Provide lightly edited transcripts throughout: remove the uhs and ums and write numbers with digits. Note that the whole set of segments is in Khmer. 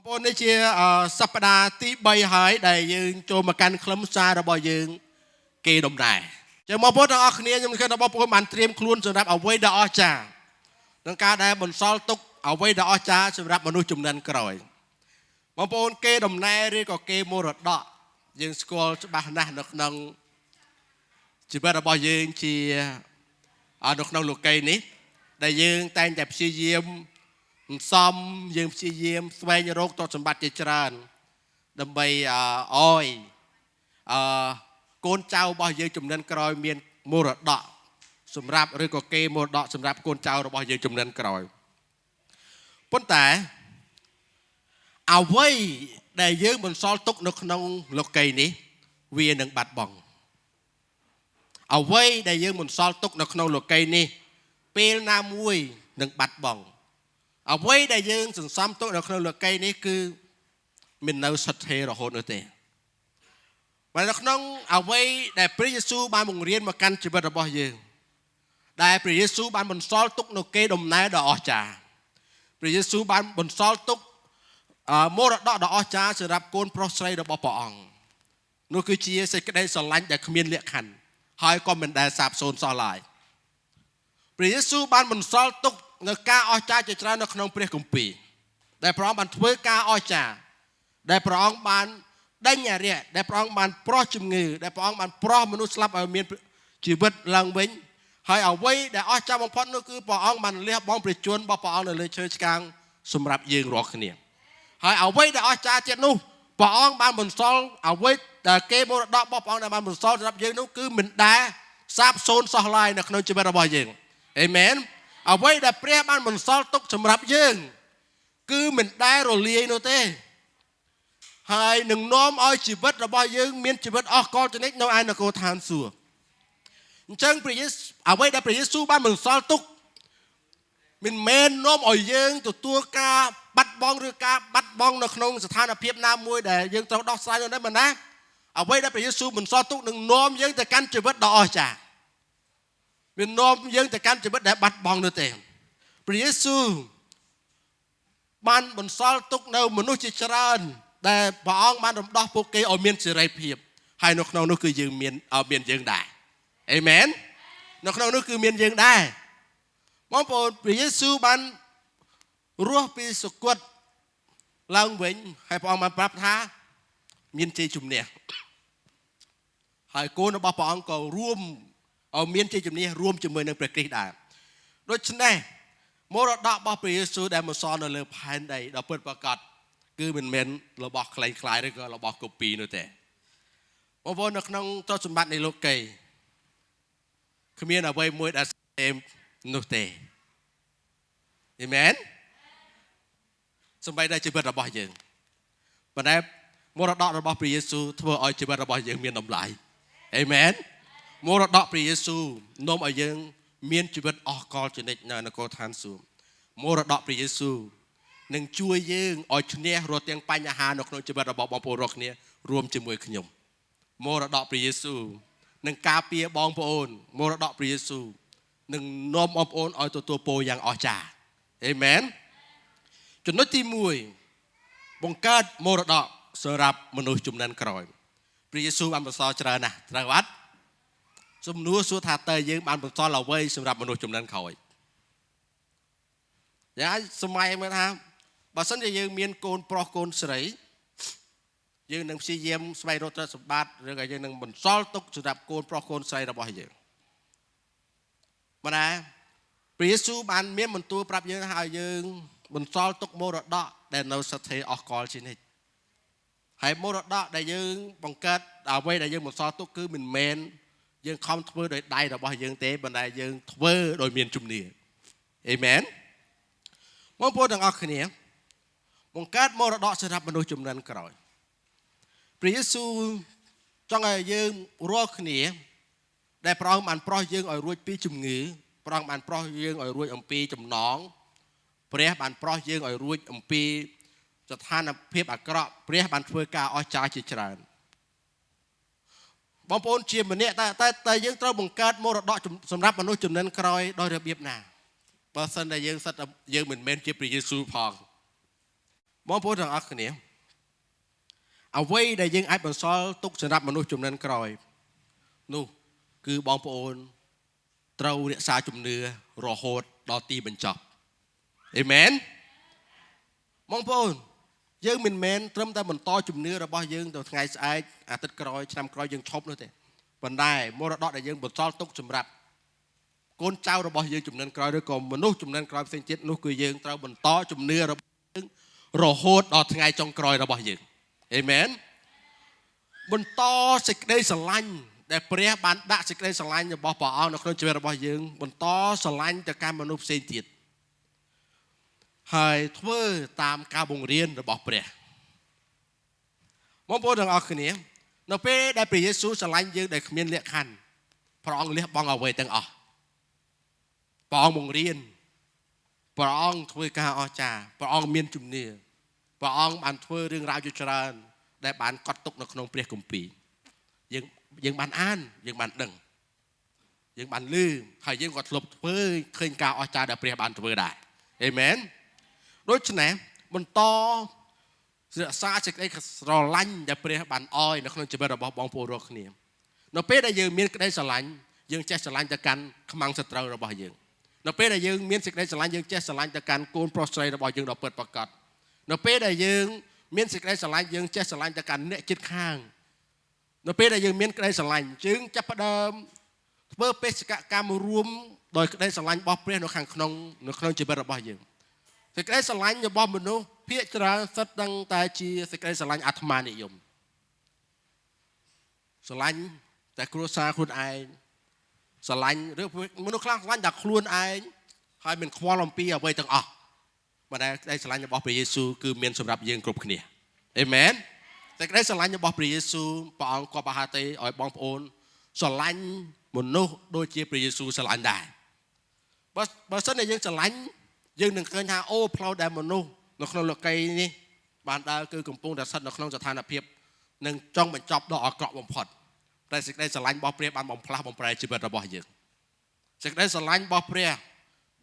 បងប្អូននេះជាសប្តាហ៍ទី3ហើយដែលយើងចូលមកកាន់ខ្លឹមសាររបស់យើងគេដំណើរចឹងបងប្អូនទាំងអស់គ្នាខ្ញុំឃើញថាបងប្អូនបានត្រៀមខ្លួនសម្រាប់អ្វីដ៏អស្ចារ្យក្នុងការដែលបន្សល់ទុកអ្វីដ៏អស្ចារ្យសម្រាប់មនុស្សជំនាន់ក្រោយបងប្អូនគេដំណើរឬក៏គេមរតកយើងស្គាល់ច្បាស់ណាស់នៅក្នុងជីវិតរបស់យើងជានៅក្នុងលោកីយ៍នេះដែលយើងតែងតែព្យាយាមសំយើងព្យាយាមស្វែងរកទ្រព្យសម្បត្តិជាច្រើនដើម្បីអោយកូនចៅរបស់យើងជំនាន់ក្រោយមានមរតកសម្រាប់ឬក៏គេមរតកសម្រាប់កូនចៅរបស់យើងជំនាន់ក្រោយប៉ុន្តែអ្វីដែលយើងបន្សល់ទុកនៅក្នុងលោកីយ៍នេះវានឹងបាត់បង់អ្វីដែលយើងបន្សល់ទុកនៅក្នុងលោកីយ៍នេះពេលណាមួយនឹងបាត់បង់អ្វីដែលយើងសន្សំទុកនៅក្នុងលោកីយ៍នេះគឺមិននៅស្ថិររហូតនោះទេហើយនៅក្នុងអ្វីដែលព្រះយេស៊ូវបានបង្រៀនមកកាន់ជីវិតរបស់យើងដែលព្រះយេស៊ូវបានបន្សល់ទុកនៅគេដំណើរដ៏អស្ចារ្យព្រះយេស៊ូវបានបន្សល់ទុកមរតកដ៏អស្ចារ្យសម្រាប់កូនប្រុសស្រីរបស់ព្រះអង្គនោះគឺជាសេចក្តីស្រឡាញ់ដែលគ្មានលក្ខខណ្ឌហើយក៏មិនដែលសាបសូន្យសោះឡើយព្រះយេស៊ូវបានបន្សល់ទុកនៅការអស្ចារ្យជាច្រើននៅក្នុងព្រះគម្ពីរដែលព្រះអង្គបានធ្វើការអស្ចារ្យដែលព្រះអង្គបានដេញអារក្សដែលព្រះអង្គបានប្រោះជំងឺដែលព្រះអង្គបានប្រោះមនុស្សស្លាប់ឲ្យមានជីវិតឡើងវិញហើយអ្វីដែលអស្ចារ្យបំផុតនោះគឺព្រះអង្គបានលះបង់ព្រះជន្មរបស់ព្រះអង្គនៅលើឈើឆ្កាងសម្រាប់យើងរាល់គ្នាហើយអ្វីដែលអស្ចារ្យទៀតនោះព្រះអង្គបានបន្សល់អ្វីដែលគេមរតករបស់ព្រះអង្គដែលបានបន្សល់សម្រាប់យើងនោះគឺមិនដែលសាបសូន្យសោះឡើយនៅក្នុងជីវិតរបស់យើងអេមែនអ្វីដែលព្រះបានបន្សល់ទុកសម្រាប់យើងគឺមិនដែលរលាយនោះទេហើយនឹងនាំឲ្យជីវិតរបស់យើងមានជីវិតអស់កលជានិច្ចនៅឯនគរឋានសួគ៌អញ្ចឹងព្រះយេស៊ូវអ្វីដែលព្រះយេស៊ូវបានបន្សល់ទុកមិនមែននាំឲ្យយើងទទួលការបាត់បង់ឬការបាត់បង់នៅក្នុងស្ថានភាពណាមួយដែលយើងត្រូវដោះស្រាយនោះទេមិនណាអ្វីដែលព្រះយេស៊ូវបន្សល់ទុកនឹងនាំយើងទៅកាន់ជីវិតដ៏អស្ចារ្យវានាំយើងទៅកាន់ជីវិតដែលបាត់បង់នោះទេព្រះយេស៊ូវបានបន្សល់ទុកនៅមនុស្សជាច្រើនដែលព្រះអង្គបានរំដោះពួកគេឲ្យមានសេរីភាពហើយនៅក្នុងនោះគឺយើងមានយើងដែរអេមែននៅក្នុងនោះគឺមានយើងដែរបងប្អូនព្រះយេស៊ូវបានរស់ពីសុគតឡើងវិញហើយព្រះអង្គបានប្រាប់ថាមានជ័យជំនះហើយកូនរបស់ព្រះអង្គក៏រួមឲ្យមានជ័យជំនះរួមជាមួយនឹងព្រះគ្រីស្ទដែរដូច្នេះមរតករបស់ព្រះយេស៊ូវដែលមកសល់នៅលើផែនដីដ៏ពិតប្រាកដគឺមិនមែនរបស់ខ្លែងខ្លាយឬក៏របស់កូពីនោះទេបងប្អូននៅក្នុងទ្រព្យសម្បត្តិនៃលោកីយ៍គ្មានអ្វីមួយដែលស្ថិរនោះទេអេមែនសូម្បីតែជីវិតរបស់យើងប៉ុន្តែមរតករបស់ព្រះយេស៊ូវធ្វើឲ្យជីវិតរបស់យើងមានតម្លៃអេមែនមរតកព្រះយេស៊ូវនាំឲ្យយើងមានជីវិតអស់កលជានិច្ចនៅនគរឋានសួគ៌មរតកព្រះយេស៊ូវនឹងជួយយើងឲ្យឈ្នះរាល់ទាំងបញ្ហានៅក្នុងជីវិតរបស់បងប្អូនរាល់គ្នារួមជាមួយខ្ញុំមរតកព្រះយេស៊ូវនឹងការពារបងប្អូនមរតកព្រះយេស៊ូវនឹងនាំបងប្អូនឲ្យទទួលពរយ៉ាងអស្ចារ្យអេមែនចំណុចទី1បង្កើតមរតកសម្រាប់មនុស្សជំនាន់ក្រោយព្រះយេស៊ូវបានបន្សល់ច្រើនណាស់ត្រូវអត់សំណួរសួរថាតើយើងបានបន្សល់អ្វីសម្រាប់មនុស្សជំនាន់ក្រោយយ៉ាងសម័យមើលថាបើសិនជាយើងមានកូនប្រុសកូនស្រីយើងនឹងព្យាយាមស្វែងរកទ្រព្យសម្បត្តិឬក៏យើងនឹងបន្សល់ទុកសម្រាប់កូនប្រុសកូនស្រីរបស់យើងប៉ុន្តែព្រះយេស៊ូវបានមានបន្ទូលប្រាប់យើងថាឲ្យយើងបន្សល់ទុកមរតកដែលនៅស្ថិរអស់កលជានិច្ចហើយមរតកដែលយើងបង្កើតអ្វីដែលយើងបន្សល់ទុកគឺមិនមែនយើងខំធ្វើដោយដៃរបស់យើងទេប៉ុន្តែយើងធ្វើដោយមានជំនឿអេមែនបងប្អូនទាំងអស់គ្នាបង្កើតមរតកសម្រាប់មនុស្សជំនាន់ក្រោយព្រះយេស៊ូវចង់ឲ្យយើងរាល់គ្នាដែលព្រះអង្គបានប្រោះយើងឲ្យរួចពីជំងឺព្រះអង្គបានប្រោះយើងឲ្យរួចអំពីចំណងព្រះបានប្រោះយើងឲ្យរួចអំពីស្ថានភាពអាក្រក់ព្រះបានធ្វើការអស្ចារ្យជាច្រើនបងប្អូនជាម្នាក់តែយើងត្រូវបង្កើតមរតកសម្រាប់មនុស្សជំនាន់ក្រោយដោយរបៀបណាបើសិនតែយើងមិនមែនជាព្រះយេស៊ូវផង มองพูดถึงอักเนี่ยเอาไว้ได้ยังไอ้บนซอลตุกสำหรับมนุษย์จุ่มนั้นกรอยนู่คือบองโปนเต้าเนี่ยซาจุ่มเนื้อรอโหดดอตีบรรจบเอเมนมองโปนยังมินเมนเติมแต่บนต่อจุ่มเนื้อเราบอกยังตัวไงสายอาทิตย์กรอยชนำกรอยยังชอบนู่นแต่บนได้โมระดอได้ยังบนซอลตุกสำหรับคนเจ้าเราบอกยังจุ่มนั้นกรอยด้วยกลมมนุษย์จุ่มนั้นกรอยเป็นเจ็ดนู่คือยังเต้าบนต่อจุ่มเนื้อเรารอโหดดอไงจงกรอยเราบอกยังเอเมนบนต่อสิกได้สลันแต่เปรียบันดักสิกได้สลันจะบอกป่าวนักเรียนจะบอกยังบนต่อสลันจากการมนุษย์เสียจิตให้ทั่วตามการบ่งเรียนระบอกเปรียมองพูดถึงอักนี้นเป้ได้เปรียเยซูสลันยังได้ขมิ้นเลี้ยขันพระองค์เลี้ยบองเอาไว้ตั้งอพระองค์บ่งเรียนพระองค์ทั่วการอาจารย์พระองค์เมียนจุ่มเนื้อพระองค์บันทั่วเรื่องราวจุจรานได้บานกอดตกในขนมเปรียกุมปียังบานอ่านยังบานดึงยังบานลืมใครยังกอดหลบเพื่อเคยกล่าวอาจารย์ได้เปรียบานทั่วได้เอเมนโดยฉะนั้นบนต่อเสือซาจะได้รอลันได้เปรียบานอ้อยในขนมจะเป็นระบบบองโปรโรคเนี่ยนเป้ได้ยังมีได้สลันยังแจ้สลันจากการขมังสตรระบอบยังนเป้ได้ยังมีได้สลันยังแจ้สลันจากการโกนโปรสไตรระบอบยังเราเปิดประกาศนเป้ได้ยังมีนสิกได้สลายยังแจ้สลายจากการเนี่ยจิตข้างนเป้ได้ยังมีนได้สลายจึงจะประเดิมเพื่อเป็นสกัดการรวมโดยได้สลายบอเปรี้ยนขังขนมนขนมจะเป็นระบายยังสิกได้สลายจะบอมนุษย์เพียรจะสัตดังตาจีสิกได้สลายอัตมานิยมสลายแต่ครัวซาคุณไอสลายเรื่องมนุษย์คลาสลายจากครัวไอให้เป็นควอลอมปีเอาไว้ตั้งออกมาได้สลายจะบอกพระเยซูคือเมียนสำหรับยังกรุบគ្នាเอเมนแต่ได้สลายจะบอกพระเยซูปองกบหาเตออยบองโอนสลายมนุษย์โดยเฉพาะพระเยซูสลายได้บางส่วนในยังสลายยังหนึ่งเคยหาโอ้พลาวได้มนุษย์นกนกไก่นี่บานดาคือกลุ่มปงแต่สัตว์นกนกจะทานอภิบหนึ่งจ้องเป็นจับดอกเกาะบอมพอดแต่สิ่งได้สลายบอกเปรียบานบอมพลาบอมแปรชีวิตระบอยยังสิ่งได้สลายบอกเปรีย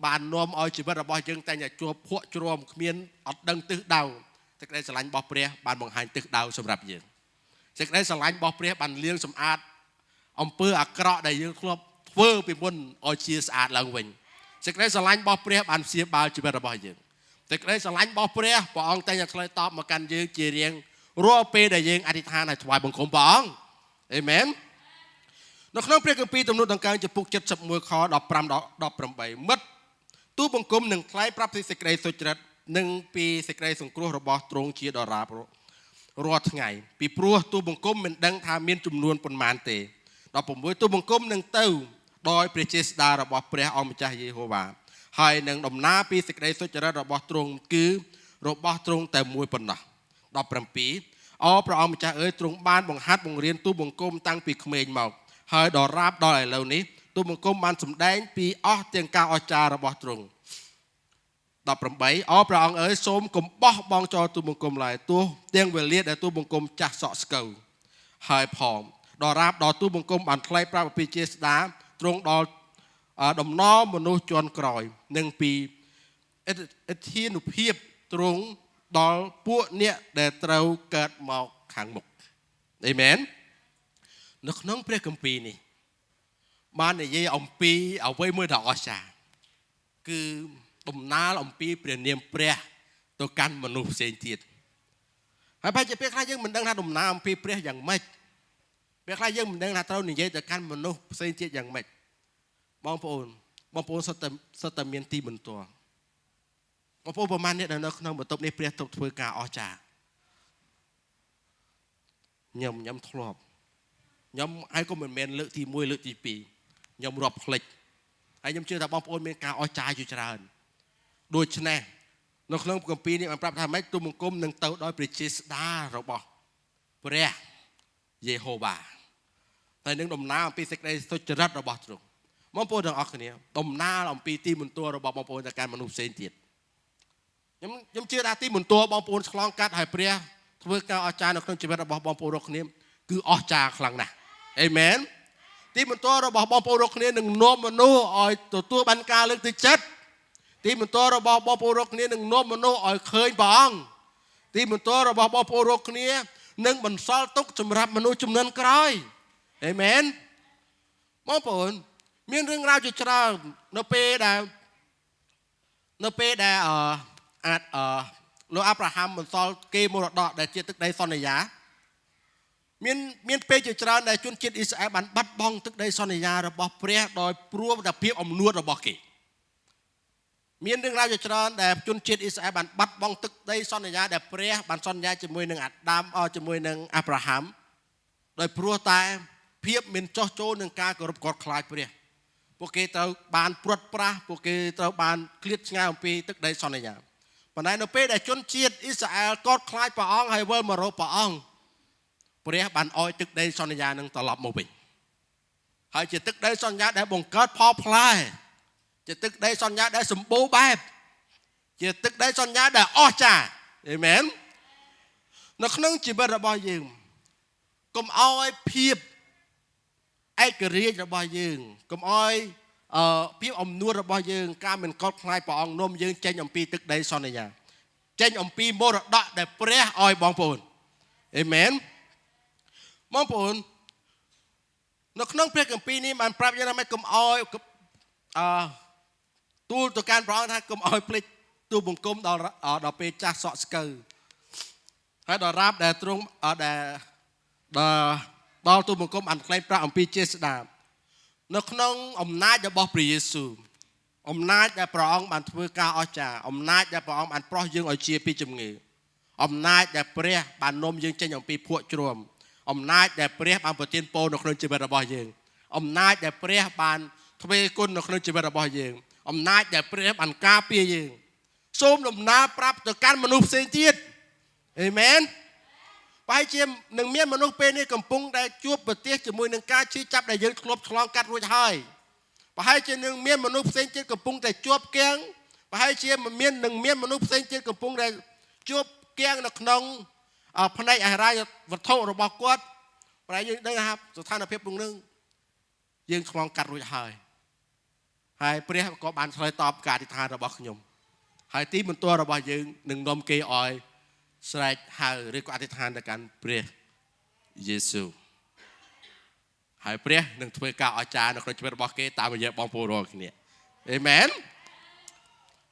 บานนวมเอาชีวิตระบอยยังแต่อย่าจัวพวกจรวมเมียนอัดดังตึกดาวสิ่งได้สลายบอกเปรียบานบังหันตึกดาวสำหรับยังสิ่งได้สลายบอกเปรียบานเลี้ยงสมอาดอมเปื้ออักระได้ยังครบเฟื่อปีบนเอาชีสอาดหลังวิ่งสิ่งได้สลายบอกเปรียบานเสียบาชีวิตระบอยยังสิ่งได้สลายบอกเปรียบปองแต่อย่าทะเลตอบมากันยังเจียงรัวเปได้ยังอธิษฐานในถวายบังคมปองเอเมนนกน้องเปรียกปีตำรวจต่างการจะปลุกจับมือคอดอกปรำดอกปรำใบมัดตู้บังคมหนึ่งคล้ายปรับสิสกเรย์สุจริตหนึ่งปีสกเรย์สงครัวระบอบตรงเชียดอราบรอดไงปีปลัวตู้บังคมมันดังทามีนจุ่มนวลปนมานเตะดอกผมไว้ตู้บังคมหนึ่งเต้าโดยเปรเจสดาระบอบเปรียอมจ่าเยโฮวาให้หนึ่งดมน้าปีสกเรย์สุจริตระบอบตรงคือระบอบตรงแต่มวยปนนะดอกปรำปีอ๋อพระอมจ่าตรงบ้านบังฮัดบังเรียนตู้บังคมตั้งปีเขมรเมาให้ดอราบดอยเหล่านี้ตู้บังคมมันสมแดงปีอ้อเตียงกาอจาระบอบตรงดอกปรำใบอ๋อพระองค์โสมกลมป้อบองจอตู้บังคมหลายตัวเตียงเวลียดตู้บังคมจักสอสเกลให้พร้อมดอราบดอตู้บังคมอันคล้ายพระปีเจสดาตรงดอดมน้อมนุษย์จวนกรอยหนึ่งปีเอทีนุเพียบตรงดอพวกเนี่ยแต่เราเกิดมาขังหมกเอเมนนึกน้องเปรี้ยกปีนี่บ้านในยี่อมปีเอาไว้เมื่อดอกอาชาคือตุ่มน้าอมปีเปลี่ยนเนียมเปรี้ยตัวกันมนุษย์เสียจิตให้ไปจะเปรี้ยใครยังมันดังท่าตุ่มน้าอมปีเปรี้ยอย่างไม่เปรี้ยใครยังมันดังท่าเต้าหนึ่งยี่ตัวกันมนุษย์เสียจิตอย่างไม่บางปูนสตเมียนตีบนตัวบางปูนประมาณนี้นะน้องบนตบในเปรี้ยตบเพื่อกาอาชาย่ำทลอบย่ำไอ้ก็เหมือนเมนเลือกทีมวยเลือกทีปีย่ำรอบคลิกไอ้ย่ำเชื่อแต่บางคนเป็นการอ้อยใจอยู่เจริญโดยชนะนกเลี้ยงกับปีนี้มันปรับทำให้ตัวมังกรหนึ่งเต่าโดยปริจิสดาเราบอกเปรียเยโฮวาแต่หนึ่งดมน้ำปีเสกได้สุจริตเราบอกตรงบางคนทางออกนี้ดมน้ำเราปีตีมุนตัวเราบอกบางคนจากการมนุษย์เสียจิตย่ำเชื่อได้ตีมุนตัวบางคนคล้องกัดหายเปรียทว่าการอาจารย์นกเลี้ยงชีวิตเราบอกบางคนเราคนนี้คืออจาคลังนะเอเมนที่มันตัวเราบอกบอลโปรกนี้หนึ่งโนมโนอ่อยตัวบันกาเลือกติดจัดที่มันตัวเราบอกบอลโปรกนี้หนึ่งโนมโนอ่อยเคยบอง ទីបន្ទាល់របស់បងប្អូនរកគ្នានឹងបន្សល់ទុកសម្រាប់មនុស្សជំនាន់ក្រោយអេមែនបងប្អូនមានរឿងរ៉ាវជាច្រើននៅពេលដែលអាចលោកអាប់រ៉ាហាំបន្សល់គេមរតកដែលជាទឹកដីសន្យាមានពេលជាច្រើនដែលជនជាតិអ៊ីស្រាអែលបានបាត់បង់ទឹកដីសន្យារបស់ព្រះដោយព្រោះតែភាពអំនួតរបស់គេមានរឿងរ៉ាវជាច្រើនដែលជនជាតិអ៊ីស្រាអែលបានបាត់បង់ទឹកដីសន្យាដែលព្រះបានសន្យាជាមួយនឹងអាដាមជាមួយនឹងអាប់រ៉ាហាំដោយព្រោះតែភាពមានចោះចូលនឹងការគោរពកត់ខ្លាចព្រះពួកគេត្រូវបានព្រាត់ប្រាសពួកគេត្រូវបានឃ្លាតឆ្ងាយអំពីទឹកដីសន្យាប៉ុន្តែនៅពេលដែលជនជាតិអ៊ីស្រាអែលកត់ខ្លាចព្រះអង្គហើយវិលមករកព្រះអង្គព្រះបានឲ្យទឹកដីសន្យានឹងត្រឡប់មកវិញហើយជាទឹកដីសន្យាដែលបង្កើតផលផ្លែជាទឹកដីសន្យាដែលសម្បូរបែបជាទឹកដីសន្យាដែលអស្ចារ្យអេមែននៅក្នុងជីវិតរបស់យើងកុំឲ្យភាពឯករាជ្យរបស់យើងកុំឲ្យភាពអំនួតរបស់យើងការមិនកត់ខ្លាចព្រះអង្គនាំយើងចេញអំពីទឹកដីសន្យាចេញអំពីមរតកដែលព្រះឲ្យបងប្អូនអេមែនបងប្អូននៅក្នុងព្រះគម្ពីរនេះបានប្រាប់យើងថាកុំឲ្យទូលទៅកាន់ព្រះអង្គថាកុំឲ្យភ្លេចទូលបង្គំដល់ពេលចាស់សក់ស្កើហើយដល់រាបដែលទ្រង់ដល់ទូលបង្គំបានថ្លែងប្រាប់អំពីជាស្ដាប់នៅក្នុងអំណាចរបស់ព្រះយេស៊ូវអំណាចដែលព្រះអង្គបានធ្វើការអស្ចារ្យអំណាចដែលព្រះអង្គបានប្រោះយើងឲ្យជាពីជំងឺអំណាចដែលព្រះបាននាំយើងចេញអំពីភក់ជ្រាំអំណាចដែលព្រះបានប្រទានពរនៅក្នុងជីវិតរបស់យើងអំណាចដែលព្រះបានទ្វេគុណនៅក្នុងជីវិតរបស់យើងអំណាចដែលព្រះបានការពារយើងសូមដំណើរប្រាប់ទៅកាន់មនុស្សផ្សេងទៀតអេមែនប្រហែលជានឹងមានមនុស្សពេលនេះកំពុងតែជួបប្រទះជាមួយនឹងការឈឺចាប់ដែលយើងធ្លាប់ឆ្លងកាត់រួចហើយប្រហែលជានឹងមានមនុស្សផ្សេងទៀតកំពុងតែជាប់គាំងប្រហែលជានឹងមានមនុស្សផ្សេងទៀតកំពុងតែជាប់គាំងនៅក្នុងផ្នែកអាហារវត្ថុរបស់គាត់ប្រហែលយើងដឹងថាស្ថានភាពនោះយើងឆ្លងកាត់រួចហើយព្រះក៏បានឆ្លើយតបការអធិដ្ឋានរបស់ខ្ញុំហើយទីបន្ទាល់របស់យើងនឹងនាំគេឲ្យស្រែកហៅឬក៏អធិដ្ឋានទៅកាន់ព្រះយេស៊ូវហើយព្រះនឹងធ្វើការអស្ចារ្យនៅក្នុងជីវិតរបស់គេតាមរយៈបងប្អូនរាល់គ្នាអេមែន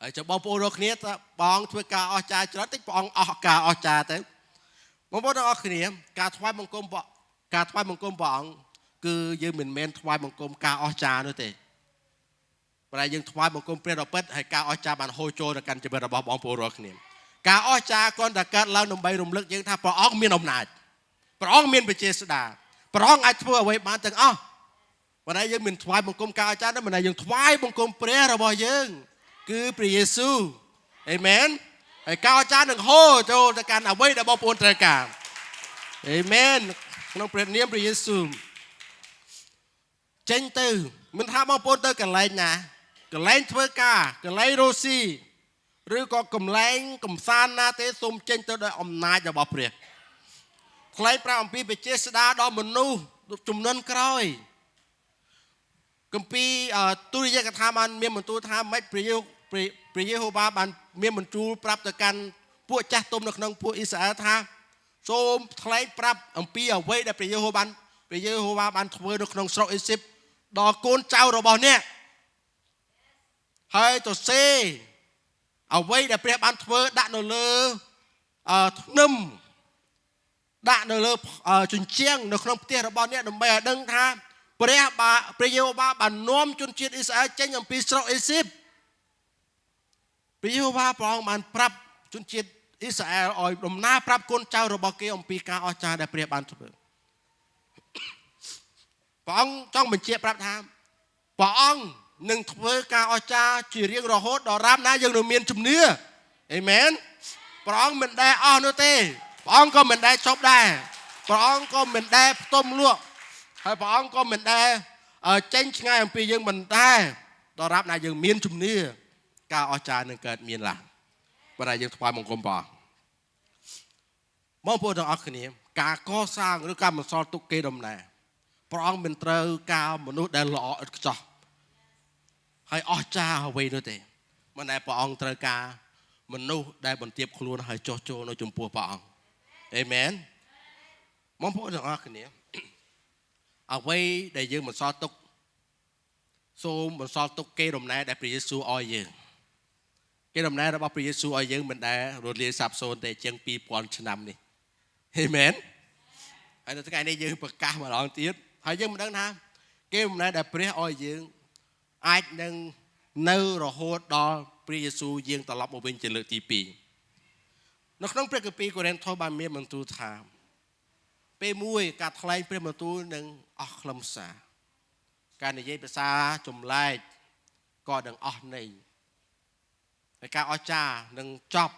ហើយចាំបងប្អូនរាល់គ្នាតើបងធ្វើការអស្ចារ្យច្រើនតិចព្រះអង្គអស់ការអស្ចារ្យទៅបងប្អូនទាំងអស់គ្នាការថ្វាយបង្គំព្រះអង្គគឺយើងមិនមែនថ្វាយបង្គំការអស្ចារ្យនោះទេប៉ុន្តែយើងថ្វាយបង្គំព្រះដ៏ពិតហើយការអស្ចារ្យបានហូរចូលទៅកាន់ជីវិតរបស់បងប្អូនរាល់គ្នាការអស្ចារ្យគ្រាន់តែកើតឡើងដើម្បីរំលឹកយើងថាព្រះអង្គមានអំណាចព្រះអង្គមានប្រជាស្ដារព្រះអង្គអាចធ្វើអ្វីបានទាំងអស់ប៉ុន្តែយើងមិនថ្វាយបង្គំការអស្ចារ្យទេប៉ុន្តែយើងថ្វាយបង្គំព្រះរបស់យើងគឺព្រះយេស៊ូវអេមែនហើយការអស្ចារ្យនឹងហូរចូលទៅកាន់អ្វីដែលបងប្អូនត្រូវការអេមែនក្នុងព្រះនាមព្រះយេស៊ូវចេញទៅមិនថាបងប្អូនទៅកន្លែងណាកន្លែងធ្វើការកន្លែងរស់ស៊ីឬក៏កន្លែងកំសាន្តណាទេសូមចេញទៅដោយអំណាចរបស់ព្រះថ្លែងប្រាប់អំពីប្រជាស្ដារដល់មនុស្សជំនាន់ក្រោយគម្ពីរទុរិយកថាបានមានបន្ទូលថាម៉េចព្រះយេហូវ៉ាបានមានបន្ទូលប្រាប់ទៅកាន់ពួកចាស់ទុំនៅក្នុងពួកអ៊ីស្រាអែលថាសូមថ្លែងប្រាប់អំពីអ្វីដែលព្រះយេហូវ៉ាបានធ្វើនៅក្នុងស្រុកអេស៊ីបដល់កូនចៅរបស់អ្នកហើយទៅសេអ្វីដែលព្រះបានធ្វើដាក់នៅលើធ្នឹមដាក់នៅលើជញ្ជាំងនៅក្នុងផ្ទះរបស់អ្នកដើម្បីឲ្យដឹងថាព្រះយេហូវ៉ាបាននាំជនជាតិអ៊ីស្រាអែលចេញអំពីស្រុកអេស៊ីបព្រះយេហូវ៉ាព្រះអង្គបានប្រាប់ជនជាតិអ៊ីស្រាអែលឲ្យដំណើរប្រាប់កូនចៅរបស់គេអំពីការអស្ចារ្យដែលព្រះបានធ្វើព្រះអង្គចង់បញ្ជាក់ប្រាប់ថាព្រះអង្គនឹងធ្វើការអស្ចារ្យជារៀងរហូតដល់រាបណាយើងនឹងមានជំនឿអេមែនព្រះអង្គមិនដែលអស់នោះទេព្រះអង្គក៏មិនដែលចប់ដែរព្រះអង្គក៏មិនដែលផ្ទុំលក់ហើយព្រះអង្គក៏មិនដែលចេញឆ្ងាយអំពីយើងមិនដែរដល់រាបណាយើងមានជំនឿការអស្ចារ្យនឹងកើតមានឡើងបើតែយើងថ្វាយបង្គំព្រះអង្គបងប្អូនទាំងអស់គ្នាការកសាងឬការបន្សល់ទុកគេដំណើរព្រះអង្គមិនត្រូវការមនុស្សដែលល្អឥតខ្ចោះហើយអស្ចារ្យអ្វីនោះទេមិនដែលព្រះអង្គត្រូវការ មនុស្សដែលបន្ទាបខ្លួនហើយចោះចូលនៅចំពោះព្រះអង្គអេមែនបងប្អូនទាំងអស់គ្នាអ្វីដែលយើងបន្សល់ទុកសូមបន្សល់ទុកគេដំណើរដែលព្រះយេស៊ូវឲ្យយើងគេដំណើររបស់ព្រះយេស៊ូវឲ្យយើងមិនដែលរលាយសាបសូន្យតែជាង2000ឆ្នាំនេះអេមែនហើយនៅថ្ងៃនេះយើងប្រកាសម្ដងទៀតហើយយើងមិនដឹងថាគេដំណើរដែលព្រះឲ្យយើងអាចនឹងនៅរហូតដល់ព្រះយេស៊ូវយាងត្រឡប់មកវិញជាលើកទី2នៅក្នុងព្រះគម្ពីរកូរិនថូសបានមានបន្ទូលថាពេលមួយការថ្លែងព្រះបន្ទូលនឹងអស់ខ្លឹមសារការនិយាយភាសាចម្លែកក៏នឹងអស់ន័យហើយការអស្ចារ្យនឹងចប់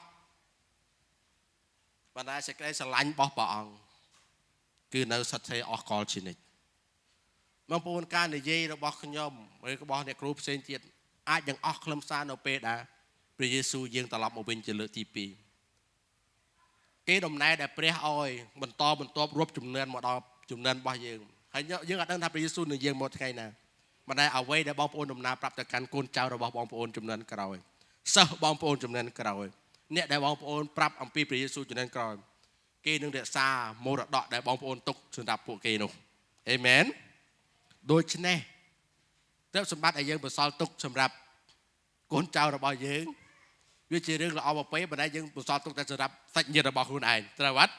បណ្ដាសេចក្តីស្រឡាញ់របស់ព្រះអង្គគឺនៅសទ្ធិអស់កលជានិច្ចបងប្អូនការនិយាយរបស់ខ្ញុំឬរបស់អ្នកគ្រូផ្សេងទៀតអាចនឹងអស់ខ្លឹមសារនៅពេលដែលព្រះយេស៊ូវយាងត្រឡប់មកវិញជាលើកទី2គេដំណើរដែលព្រះឲ្យបន្តបន្ទាប់រាប់ចំនួនមកដល់ចំនួនរបស់យើងហើយយើងអត់ដឹងថាព្រះយេស៊ូវនឹងយាងមកថ្ងៃណាមិនដែលអ្វីដែលបងប្អូនដំណើរប្រាប់ទៅកាន់កូនចៅរបស់បងប្អូនចំនួនក្រោយសិស្សបងប្អូនចំនួនក្រោយអ្នកដែលបងប្អូនប្រាប់អំពីព្រះយេស៊ូវចំនួនក្រោយគេនឹងរក្សា មរតកដែលបងប្អូនទុកសម្រាប់ពួកគេនោះអេមែនដូច្នេះទ្រព្យសម្បត្តិដែលយើងបន្សល់ទុកសម្រាប់កូនចៅរបស់យើងវាជារឿងល្អមកពេលប៉ុន្តែយើងបន្សល់ទុកតែសម្រាប់សាច់ញាតិរបស់ខ្លួនឯងត្រូវអត់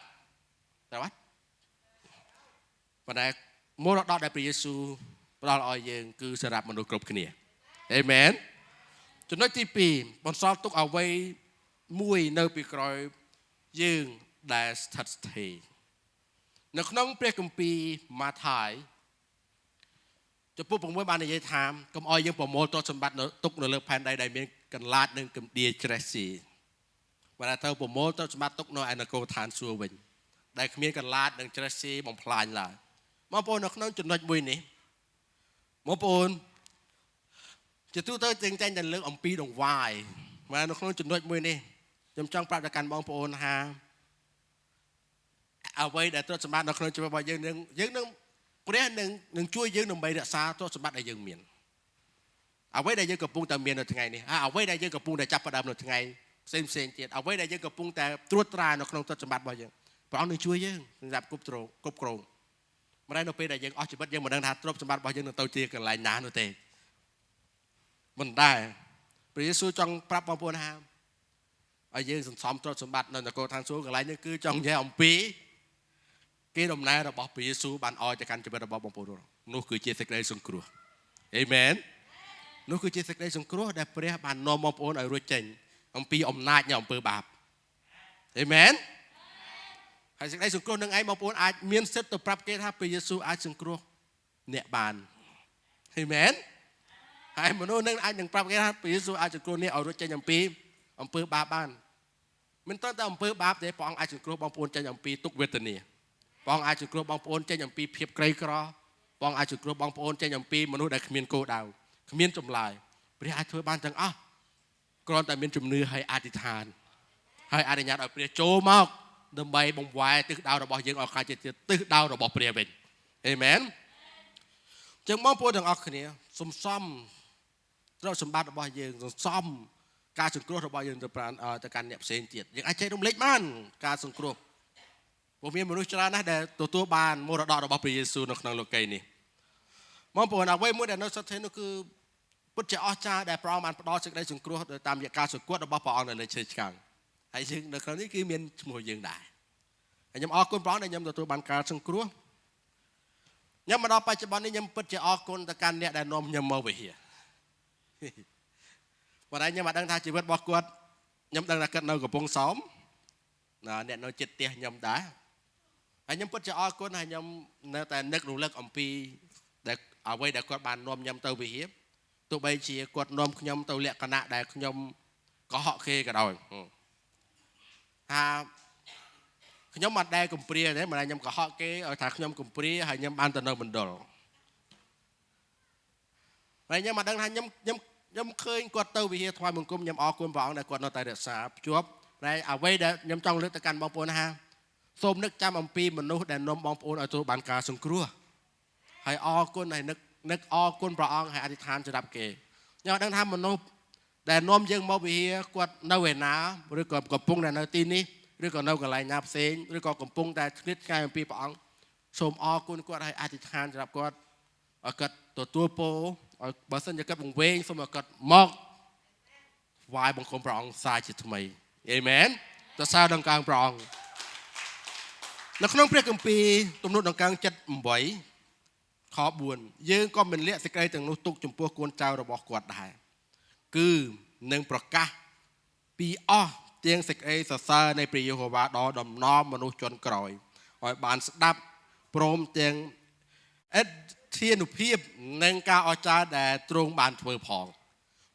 ប៉ុន្តែមរតកដែលព្រះយេស៊ូវផ្ដល់ឲ្យយើងគឺសម្រាប់មនុស្សគ្រប់គ្នាអេមែនចំណុចទី2បន្សល់ទុកអ្វីមួយនៅពីក្រោយយើងដែលស្ថិតស្ថេរនៅក្នុងព្រះគម្ពីរម៉ាថាយចំពោះ6បាននិយាយថាកុំឲ្យយើងប្រមូលទ្រព្យសម្បត្តិទុកនៅលើផែនដីដែលមានកន្លាតនិងកំដៀច្រេះស៊ីបើថាត្រូវប្រមូលទ្រព្យសម្បត្តិទុកនៅឯនគរឋានសួគ៌វិញដែលគ្មានកន្លាតនិងច្រេះស៊ីបំផ្លាញឡើយបងប្អូននៅក្នុងចំណុចមួយនេះបងប្អូនជាទូទៅតែងតែលើកអំពីដង្វាយមកនៅក្នុងចំណុចមួយនេះខ្ញុំចង់ប្រាប់ដល់កាន់បងប្អូនថាអ្វីដែលទ្រព្យសម្បត្តិនៅក្នុងជីវិតរបស់យើងនឹងព្រះនឹងជួយយើងដើម្បីរក្សាទ្រព្យសម្បត្តិដែលយើងមានអ្វីដែលយើងកំពុងតែមាននៅថ្ងៃនេះអ្វីដែលយើងកំពុងតែចាប់ផ្ដើមនៅថ្ងៃផ្សេងទៀតអ្វីដែលយើងកំពុងតែត្រួតត្រានៅក្នុងទ្រព្យសម្បត្តិរបស់យើងព្រះអង្គនឹងជួយយើងសម្រាប់គ្រប់គ្រងមិនដែលនៅពេលដែលយើងអស់ជីវិតយើងមិនដឹងថាទ្រព្យសម្បត្តិរបស់យើងនឹងទៅជាកន្លែងណានោះទេមិនដែរព្រះយេស៊ូវចង់ប្រាប់បងប្អូនថាឲ្យយើងសន្សំទ្រព្យសម្បត្តិនៅនគរឋានសួគ៌កន្លែងនេះគឺចង់និយាយអំពីគេដំណើររបស់ព្រះយេស៊ូវបានឲ្យទៅកាន់ជីវិតរបស់បងប្អូននោះគឺជាសេចក្តីសង្គ្រោះអេមែននោះគឺជាសេចក្តីសង្គ្រោះដែលព្រះបាននាំបងប្អូនឲ្យរួចចេញអំពីអំណាចនៃអំពើបាបអេមែនហើយសេចក្តីសង្គ្រោះនឹងឯងបងប្អូនអាចមានសិទ្ធិទៅប្រាប់គេថាព្រះយេស៊ូវអាចសង្គ្រោះអ្នកបានអេមែនហើយមនុស្សនឹងអាចនឹងប្រាប់គេថាព្រះយេស៊ូវអាចសង្គ្រោះអ្នកឲ្យរួចចេញអំពីអំពើបាបបានមិនត្រឹមតែអំពើបាបទេព្រះអង្គអាចសង្គ្រោះបងប្អូនចេញអំពីទុក្ខវេទនាព្រះអង្គអាចសង្គ្រោះបងប្អូនចេញអំពីភាពក្រីក្រព្រះអង្គអាចសង្គ្រោះបងប្អូនចេញអំពីមនុស្សដែលគ្មានគោលដៅគ្មានចម្លើយព្រះអាចធ្វើបានទាំងអស់គ្រាន់តែមានជំនឿហើយអធិដ្ឋានហើយអនុញ្ញាតឲ្យព្រះចូលមកដើម្បីបង្វែរទិសដៅរបស់យើងឲ្យកើតជាទិសដៅរបស់ព្រះវិញអេមែនចឹងបងប្អូនទាំងអស់គ្នាសំសំទ្រព្យសម្បត្តិរបស់យើងសន្សំការសង្គ្រោះរបស់យើងទៅកាន់អ្នកផ្សេងទៀតយើងអាចចែករំលែកបានការសង្គ្រោះព្រោះមានមនុស្សច្រើនណាស់ដែលទទួលបានមរតករបស់ព្រះយេស៊ូវនៅក្នុងលោកីយ៍នេះបងប្អូនអ្វីមួយដែលនៅសទ្ធិនោះគឺពិតជាអស្ចារ្យដែលព្រះអង្គបានផ្ដល់សេចក្តីសង្គ្រោះទៅតាមរយៈការសង្កត់របស់ព្រះអង្គនៅលើឈើឆ្កាងហើយយើងនៅក្នុងនេះគឺមានឈ្មោះយើងដែរហើយខ្ញុំអរគុណព្រះអង្គដែលខ្ញុំទទួលបានការសង្គ្រោះខ្ញុំមកដល់បច្ចុប្បន្ននេះខ្ញុំពិតជាអរគុណទៅកាន់អ្នកដែលនាំខ្ញុំមកវិហារប៉ុន្តែខ្ញុំអត់ដឹងថាជីវិតរបស់គាត់ខ្ញុំដឹងថាគាត់នៅកំពង់សោមអ្នកនៅចិត្តផ្ទះខ្ញុំដែរហើយខ្ញុំពិតជាអរគុណហើយខ្ញុំនៅតែនឹករលឹកអំពីដែលអ្វីដែលគាត់បាននាំខ្ញុំទៅវិហារទោះបីជាគាត់នាំខ្ញុំទៅលក្ខណៈដែលខ្ញុំកុហកគេក៏ដោយថាខ្ញុំអត់ដែលកំព្រាទេមិនដែលខ្ញុំកុហកគេឲ្យថាខ្ញុំកំព្រាហើយខ្ញុំបានទៅនៅមណ្ឌលហើយខ្ញុំអត់ដឹងថាខ្ញុំឃើញគាត់ទៅវិហារថ្វាយបង្គំខ្ញុំអរគុណព្រះអង្គដែលគាត់នៅតែរក្សាភ្ជាប់តែអ្វីដែលខ្ញុំចង់លើកទៅកាន់បងប្អូនថាសូមនឹកចាំអំពីមនុស្សដែលនាំបងប្អូនឲ្យទទួលបានការសង្គ្រោះហើយអរគុណហើយនឹកអរគុណព្រះអង្គហើយអធិដ្ឋានសម្រាប់គេខ្ញុំអត់ដឹងថាមនុស្ស ដែលនាំយើងមកវិហារគាត់នៅឯណាឬក៏កំពុងតែនៅទីនេះឬក៏នៅកន្លែងណាផ្សេងឬក៏កំពុងតែឆ្លៀតឆ្ងាយអំពីព្រះអង្គសូមអរគុណគាត់ឲ្យអធិដ្ឋានសម្រាប់គាត់ឲ្យគាត់ទទួលពរឲ្យបើសិនជាគាត់បង្វែងសូមឲ្យគាត់មកថ្វាយបង្គំព្រះអង្គសារជាថ្មីអេមែនសរសើរដល់កាងព្រះអង្គនៅក្នុងព្រះគម្ពីរទំនុកដង្កើង78ខ4យើងក៏មិនលាក់សេចក្តីទាំងនោះទុកចំពោះកូនចៅរបស់គាត់ដែរគឺនឹងប្រកាសពីអស់ទាំងសេចក្តីសរសើរនៃព្រះយេហូវ៉ាដល់ដំណំមនុស្សជនក្រោយឲ្យបានស្ដាប់ព្រមទាំងអិទ្ធានុភាពនិងការអស្ចារ្យដែលទ្រង់បានធ្វើផង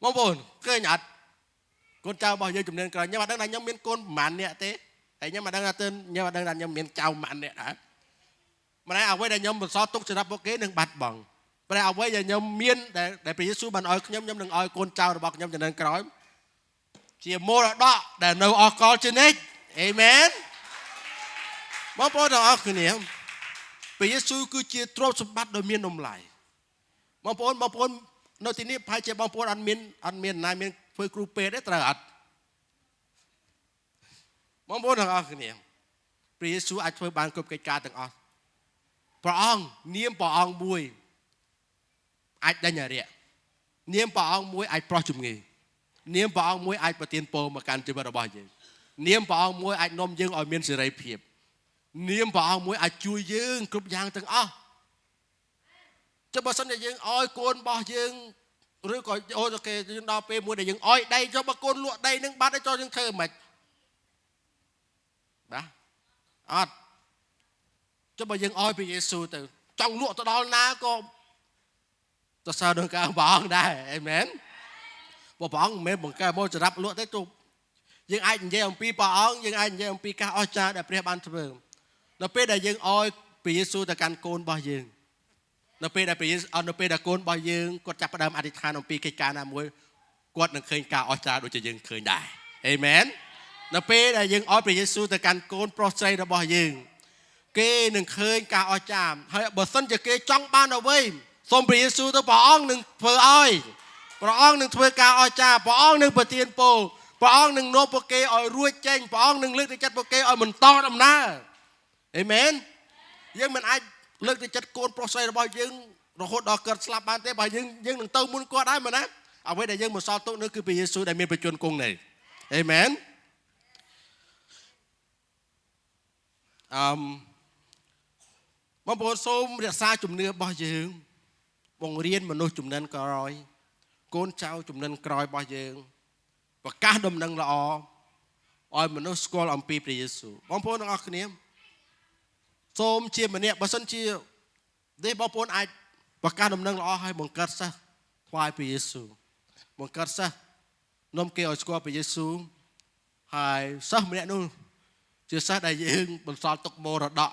បងប្អូនឃើញអត់កូនចៅរបស់យើងចំនួនក្រោយខ្ញុំអត់ដឹងថាខ្ញុំមានកូនប្រហែលនាក់ទេហើយខ្ញុំអត់ដឹងថាខ្ញុំអត់ដឹងថាខ្ញុំមានចៅប្រហែលនាក់ដែរម្ល៉េះអ្វីដែលខ្ញុំបន្សល់ទុកសម្រាប់ពួកគេនឹងបាត់បង់ប៉ុន្តែអ្វីដែលខ្ញុំមានដែលព្រះយេស៊ូវបានឲ្យខ្ញុំនឹងឲ្យកូនចៅរបស់ខ្ញុំចំនួនក្រោយជាមរតកដែលនៅអកលជានិច្ចអេមែនបងប្អូនទាំងអស់គ្នាព្រះយេស៊ូវគឺជាទ្រព្យសម្បត្តិដ៏មានតម្លៃបងប្អូននៅទីនេះប្រហែលជាបងប្អូនអត់មានណាមានធ្វើគ្រូពេទ្យទេត្រូវអត់បងប្អូនទាំងអស់គ្នាព្រះយេស៊ូវអាចធ្វើបានគ្រប់កិច្ចការទាំងអស់ព្រះអង្គនាមព្រះអង្គមួយអាចដេញអារក្សនាមព្រះអង្គមួយអាចប្រោះជំងឺនាមព្រះអង្គមួយអាចប្រទានពរមកកាន់ជីវិតរបស់យើងនាមព្រះអង្គមួយអាចនាំយើងឲ្យមានសេរីភាពនាមព្រះអង្គមួយអាចជួយយើងគ្រប់យ៉ាងទាំងអស់ចុះបើសិនជាយើងឲ្យកូនរបស់យើងឬក៏អូគេយើងដល់ពេលមួយដែលយើងឲ្យដីចុះបើកូនលក់ដីនឹងបាត់ឲ្យចុះយើងធ្វើមិនបាទអត់ចុះបើយើងឲ្យព្រះយេស៊ូវទៅចង់លក់ទៅដល់ណាក៏សរសើរដល់ការព្រះអង្គដែរអេមែនព្រះអង្គមិនមែនបង្កើតមកសម្រាប់លក់ទេទោះយើងអាចនិយាយអំពីព្រះអង្គយើងអាចនិយាយអំពីការអស្ចារ្យដែលព្រះបានធ្វើនៅពេលដែលយើងឲ្យព្រះយេស៊ូវទៅកាន់កូនរបស់យើងនៅពេលដែលព្រះយេស៊ូវនៅពេលដែលកូនរបស់យើងគាត់ចាប់ផ្ដើមអធិដ្ឋានអំពីកិច្ចការណាមួយគាត់នឹងឃើញការអស្ចារ្យដូចជាយើងឃើញដែរអេមែននៅពេលដែលយើងឲ្យព្រះយេស៊ូវទៅកាន់កូនប្រុសស្រីរបស់យើងគេនឹងឃើញការអស្ចារ្យហើយបើសិនជាគេចង់បានអ្វីសូមព្រះយេស៊ូវទៅព្រះអង្គនឹងធ្វើឲ្យព្រះអង្គនឹងធ្វើការអស្ចារ្យព្រះអង្គនឹងប្រទានពរព្រះអង្គនឹងនាំពួកគេឲ្យរួចចេញព្រះអង្គនឹងលើកទឹកចិត្តពួកគេឲ្យបន្តដំណើរអេមែនយើងមិនអាចលើកទឹកចិត្តកូនប្រុសស្រីរបស់យើងរហូតដល់គាត់ស្លាប់បានទេបើយើងនឹងទៅមុនគាត់ដែរមែនណាអ្វីដែលយើងបន្សល់ទុកនោះគឺព្រះយេស៊ូវដែលមានប្រជញ្ញគង់នៅអេមែនបងប្អូនសូមរក្សាជំនឿរបស់យើងបង្រៀនមនុស្សជំនាន់ក្រោយកូនចៅជំនាន់ក្រោយរបស់យើងប្រកាសដំណឹងល្អឲ្យមនុស្សស្គាល់អំពីព្រះយេស៊ូវបងប្អូនទាំងអស់គ្នាសូមជាម្នាក់បើសិនជានេះបងប្អូនអាចប្រកាសដំណឹងល្អឲ្យបង្កើតសិស្សថ្វាយព្រះយេស៊ូវបង្កើតសិស្សនាំគេឲ្យស្គាល់ព្រះយេស៊ូវហើយសិស្សម្នាក់នោះជាសិស្សដែលយើងបន្សល់ទុកមរតក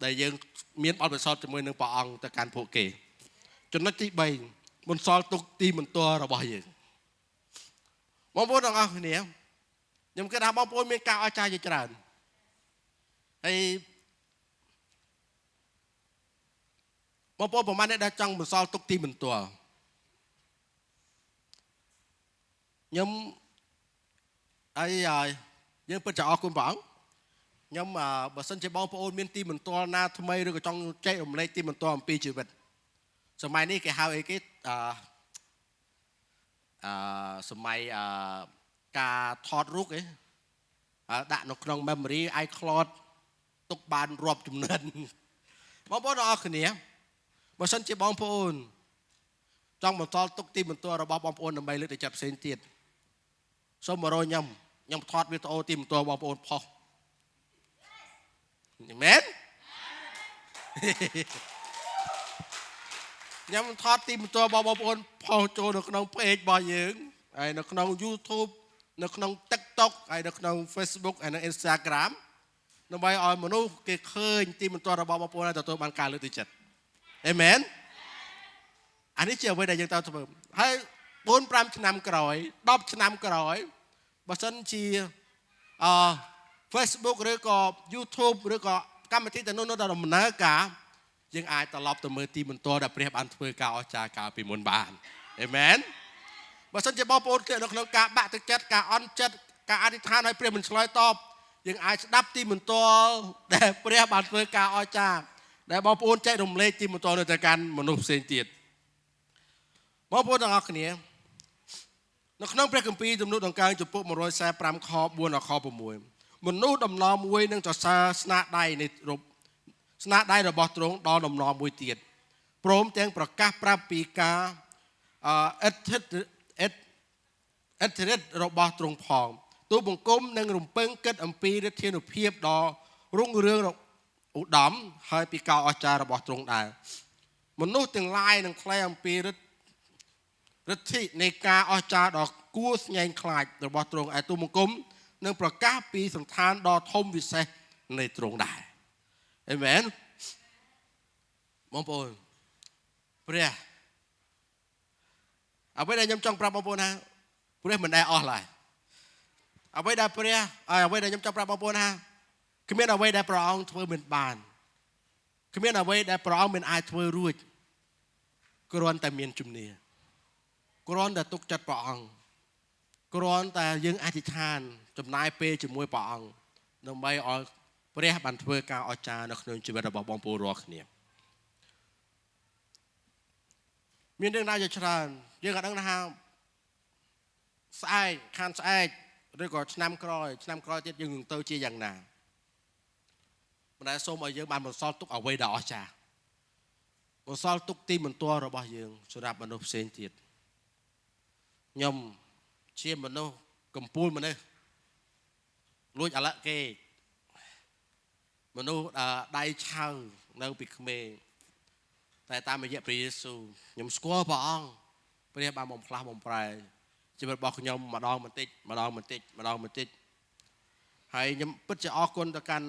ដែលយើងមានបទពិសោធន៍ជាមួយនឹងព្រះអង្គទៅកាន់ពួកគេចំណុចទី3បន្សល់ទុកទីបន្ទាល់របស់យើងបងប្អូនទាំងអស់គ្នាខ្ញុំគិតថាបងប្អូនមានការអស្ចារ្យជាច្រើនហើយបងប្អូនប្រហែលអ្នកដែលចង់បន្សល់ទុកទីបន្ទាល់ខ្ញុំយើងពិតជាអរគុណព្រះអង្គខ្ញុំបើសិនជាបងប្អូនមានទីបន្ទាល់ណាថ្មីឬក៏ចង់ចែករំលែកទីបន្ទាល់អំពីជីវិតសម័យនេះគេហៅអីគេសម័យការថតរូបដាក់នៅក្នុង memory iCloud ទុកបានរាប់ចំនួនបងប្អូនអរគ្នាបើសិនជាបងប្អូនចង់បន្តទុកទីបន្ទាល់របស់បងប្អូនដើម្បីលើកទឹកចិត្តផ្សេងទៀតសូមមករកខ្ញុំថតវីដេអូទីបន្ទាល់បងប្អូនផុសមែនខ្ញុំថតទីបន្ទាល់បងប្អូនផុសចូលនៅក្នុង page របស់យើងហើយនៅក្នុង YouTube នៅក្នុង TikTok ហើយនៅក្នុង Facebook ហើយនៅ Instagram ដើម្បីឲ្យមនុស្សគេឃើញទីបន្ទាល់របស់បងប្អូនឲ្យទទួលបានការលើកទឹកចិត្តអេមែនអានេះជាអ្វីដែលយើងត្រូវធ្វើហើយ 4-5 ឆ្នាំក្រោយ10ឆ្នាំក្រោយបើសិនជាFacebook ឬក៏ YouTube ឬក៏កម្មវិធីទាំងនោះនៅដំណើរការយើងអាចត្រឡប់ទៅមើលទីបន្ទាល់ដែលព្រះបានធ្វើការអស្ចារ្យកាលពីមុនបានអេមែន បើសិនជាបងប្អូនគេនៅក្នុងការបាក់ទឹកចិត្តការអន់ចិត្តការអធិដ្ឋានឲ្យព្រះមិនឆ្លើយតបយើងអាចស្ដាប់ទីបន្ទាល់ដែលព្រះបានធ្វើការអស្ចារ្យដែលបងប្អូនចែករំលែកទីបន្ទាល់ទៅកាន់មនុស្សផ្សេងទៀតបងប្អូនទាំងអស់គ្នានៅក្នុងព្រះគម្ពីរទំនុកដង្កើងចំពុក145ខ4ដល់ខ6មនុស្សដំណំមួយនឹងសរសើរស្នាដៃនៃស្នាដៃរបស់ទ្រង់ដល់ដំណំមួយទៀតព្រមទាំងប្រកាសប្រាប់ពីការអិទ្ធិឫទ្ធិរបស់ទ្រង់ផងទូលបង្គំនិងរំពឹងគិតអំពីឫទ្ធានុភាពដ៏រុងរឿងឧត្តមហើយពីការអស្ចារ្យរបស់ទ្រង់ដែរមនុស្សទាំងឡាយនឹងថ្លែងអំពីឫទ្ធិនៃការអស្ចារ្យដ៏គួរស្ញែងខ្លាចរបស់ទ្រង់ឯទូលបង្គំនឹងប្រកាសពីសន្តានដ៏ធំវិសេសនៃទ្រង់ដែរអេមែនបងប្អូនព្រះអ្វីដែលខ្ញុំចង់ប្រាប់បងប្អូនថាព្រះមិនដែលអស់ឡើយអ្វីដែលព្រះអ្វីដែលខ្ញុំចង់ប្រាប់បងប្អូនថាគ្មានអ្វីដែលព្រះអង្គធ្វើមិនបានគ្មានអ្វីដែលព្រះអង្គមិនអាចធ្វើរួចគ្រាន់តែមានជំនឿគ្រាន់តែទុកចិត្តព្រះអង្គគ្រាន់តែយើងអធិដ្ឋានចំណាយពេលជាមួយព្រះអង្គដើម្បីឲ្យព្រះបានធ្វើការអស្ចារ្យនៅក្នុងជីវិតរបស់បងប្អូនរាល់គ្នាមានរឿងណាជាច្រើនយើងក៏ដឹងថាស្អែកខានស្អែកឬក៏ឆ្នាំក្រោយទៀតយើងនឹងទៅជាយ៉ាងណាប៉ុន្តែសូមឲ្យយើងបានបន្សល់ទុកអ្វីដែលអស្ចារ្យបន្សល់ទុកទីបន្ទាល់របស់យើងសម្រាប់មនុស្សផ្សេងទៀតខ្ញុំជាមនុស្សកំពូលមនុស្សលួចអាឡឹកគេមនុស្សដៃឆៅនៅពីក្មេងតែតាមរយៈព្រះយេស៊ូវខ្ញុំស្គាល់ព្រះអង្គព្រះបានបំផ្លាស់បំប្រែជីវិតរបស់ខ្ញុំម្ដងបន្តិចហើយខ្ញុំពិតជាអរគុណទៅកាន់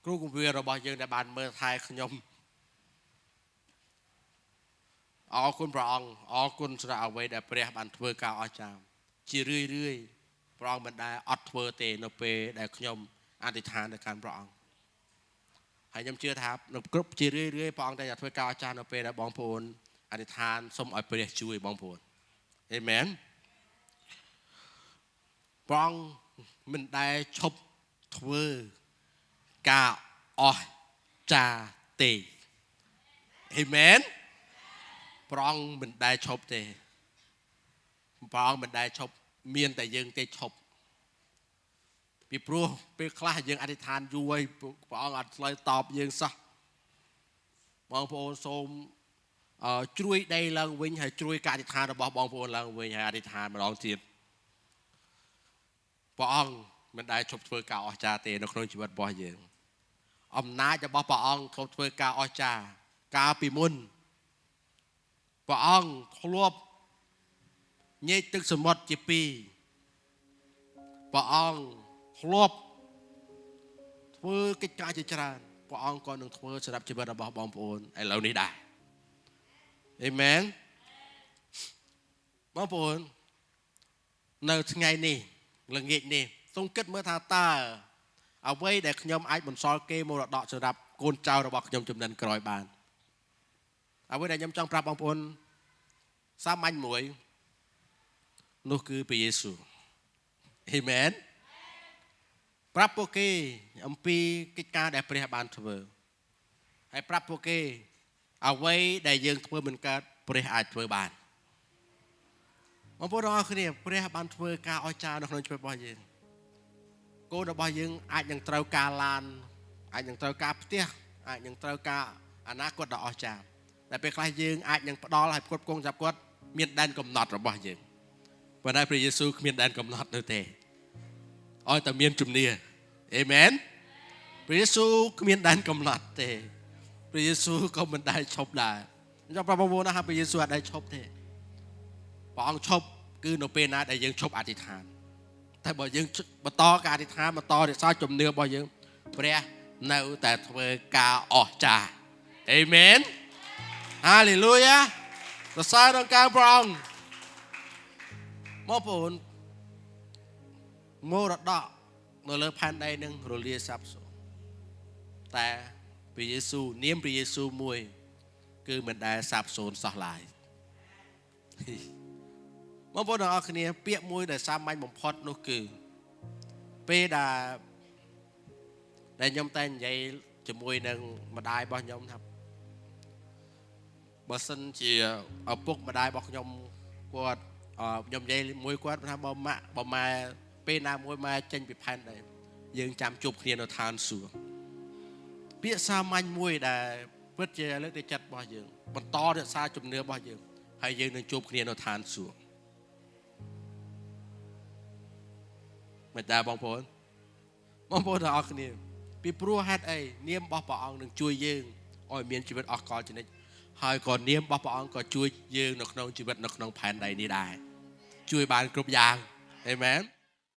គ្រូគម្ពីររបស់យើងដែលបានមើលថែខ្ញុំអរគុណព្រះអង្គអរគុណសម្រាប់អ្វីដែលព្រះបានធ្វើការអស្ចារ្យជារឿយព្រះអង្គមិនដែលអត់ធ្វើទេនៅពេលដែលខ្ញុំអធិដ្ឋានទៅកាន់ព្រះអង្គហើយខ្ញុំជឿថានៅគ្រប់ជារឿយព្រះអង្គតែធ្វើការអស្ចារ្យនៅពេលដែលបងប្អូនអធិដ្ឋានសូមឲ្យព្រះជួយបងប្អូនអេមែនព្រះអង្គមិនដែលឈប់ធ្វើការអស្ចារ្យទេអេមែនព្រះអង្គមិនដែលឈប់ទេព្រះអង្គមិនដែលឈប់មានតែយើងទេឈប់ពីព្រោះពេលខ្លះយើងអធិដ្ឋានយូរហើយព្រះអង្គអត់ឆ្លើយតបយើងសោះបងប្អូនសូមជ្រួយដីឡើងវិញហើយជ្រួយការអធិដ្ឋានរបស់បងប្អូនឡើងវិញហើយអធិដ្ឋានម្ដងទៀតព្រះអង្គមិនដែលឈប់ធ្វើការអស្ចារ្យទេនៅក្នុងជីវិតរបស់យើងអំណាចរបស់ព្រះអង្គធ្លាប់ធ្វើការអស្ចារ្យកាលពីមុនព្រះអង្គធ្លាប់ញែកទឹកសមុទ្រជាពីរព្រះអង្គធ្លាប់ធ្វើកិច្ចការជាច្រើនព្រះអង្គក៏នឹងធ្វើសម្រាប់ជីវិតរបស់បងប្អូនឥឡូវនេះដែរអេមែនបងប្អូននៅថ្ងៃនេះល្ងាចនេះសូមគិតមើលថាតើអ្វីដែលខ្ញុំអាចបន្សល់គេមរតកសម្រាប់កូនចៅរបស់ខ្ញុំជំនាន់ក្រោយបានអ្វីដែលខ្ញុំចង់ប្រាប់បងប្អូនសាមញ្ញមួយនោះគឺព្រះយេស៊ូវអេមែនប្រាប់ពួកគេអំពីកិច្ចការដែលព្រះបានធ្វើហើយប្រាប់ពួកគេអ្វីដែលយើងធ្វើមិនកើតព្រះអាចធ្វើបានបងប្អូនទាំងអស់គ្នាព្រះបានធ្វើការអស្ចារ្យនៅក្នុងជីវិតរបស់យើងកូនរបស់យើងអាចនឹងត្រូវការឡានអាចនឹងត្រូវការផ្ទះអាចនឹងត្រូវការអនាគតដ៏អស្ចារ្យតែពេលខ្លះយើងអាចនឹងផ្ដល់ឲ្យគ្រប់គ្រងចាប់គាត់មានដែនកំណត់របស់យើងប៉ុន្តែព្រះយេស៊ូវគ្មានដែនកំណត់នោះទេឲ្យតែមានជំនឿអេមែនព្រះយេស៊ូវគ្មានដែនកំណត់ទេព្រះយេស៊ូវក៏មិនដែលឈប់ដែរខ្ញុំប្រាប់បងប្អូនថាព្រះយេស៊ូវអត់ដែលឈប់ទេព្រះអង្គឈប់គឺនៅពេលណាដែលយើងឈប់អធិដ្ឋានតែបើយើងបន្តការអធិដ្ឋានបន្តរក្សាជំនឿរបស់យើងព្រះនៅតែធ្វើការអស្ចារ្យអេមែនហាឡេលូយ៉ាសរសើរដល់ការព្រះអង្គបងប្អូនមរតកនៅលើផែនដីនឹងរលាសាបសូន្យតែព្រះយេស៊ូវនាមព្រះយេស៊ូវមួយគឺមិនដែលសាបសូន្យសោះឡើយ បងប្អូនទាំងអស់គ្នាពាក្យមួយដែលសាមញ្ញបំផុតនោះគឺពេលដែលខ្ញុំតែនិយាយជាមួយនឹងម្ដាយរបស់ខ្ញុំថាបើសិនជាឪពុកម្ដាយរបស់ខ្ញុំគាត់ខ្ញុំនិយាយមួយគាត់ថាបើម៉ាក់បើម៉ែពេលណាមួយម៉ែចេញពីផែនដីយើងចាំជួបគ្នានៅឋានសួគ៌ពាក្យសាមញ្ញមួយដែលពិតជាលើកទឹកចិត្តរបស់យើងបន្តរក្សាជំនឿរបស់យើងហើយយើងនឹងជួបគ្នានៅឋានសួគ៌មិនដែរបងប្អូនទាំងអស់គ្នាពីព្រោះហេតុអីនាមរបស់ព្រះអង្គនឹងជួយយើងឲ្យមានជីវិតអស់កលជានិច្ចហើយក៏នាមរបស់ព្រះអង្គក៏ជួយយើងនៅក្នុងជីវិតនៅក្នុងផែនដីនេះដែរជួយបានគ្រប់យ៉ាងអេមែន